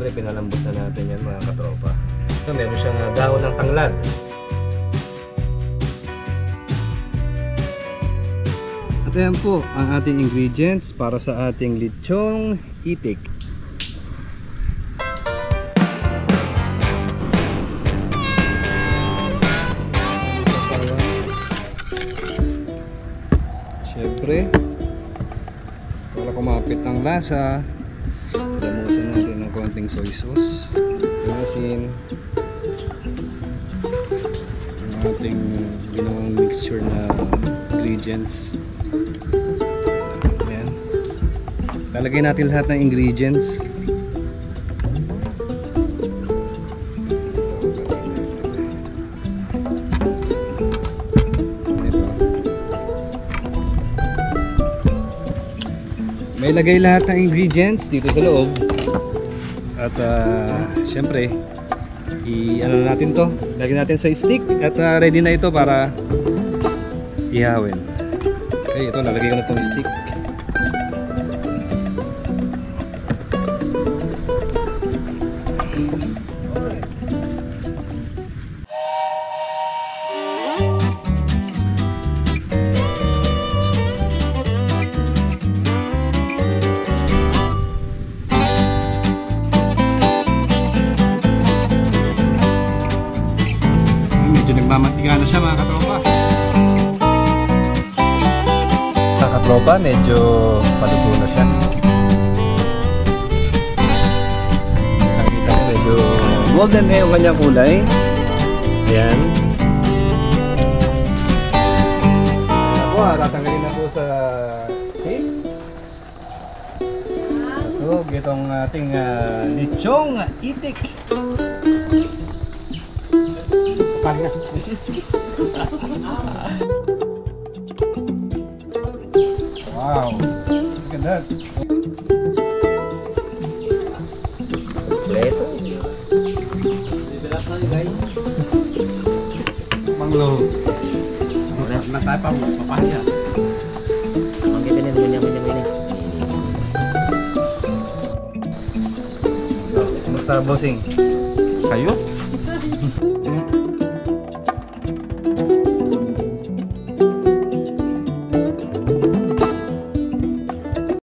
Siyempre, pinalambot na natin yan mga katropa. So, meron siyang dahon ng tanglad. At ayan po ang ating ingredients para sa ating lechong itik. Siyempre, para kumapit ang lasa, lamusan natin ng konting soy sauce, asin, ang ating ginawang mixture na ingredients. Ayan. Lalagay natin lahat ng ingredients. May lagay lahat ng ingredients dito sa loob. At syempre, i-ano natin to, lagyan natin sa stick at ready na ito para ihawin. Okay, ito lalagay ko na itong stick. Nagmamantika na siya mga katropa. Mga katropa, medyo paluto na siya. Nakita ko medyo golden na yung kanyang kulay. Ayan. Ako tatanggalin na po sa steak. Ito, itong ating lechong itik. Wow, look at that. Kompleto. Bibilat na guys. Manglo. Na tayo pa papaya. Manggitin din niya ini. Kumusta bossing? Kayo?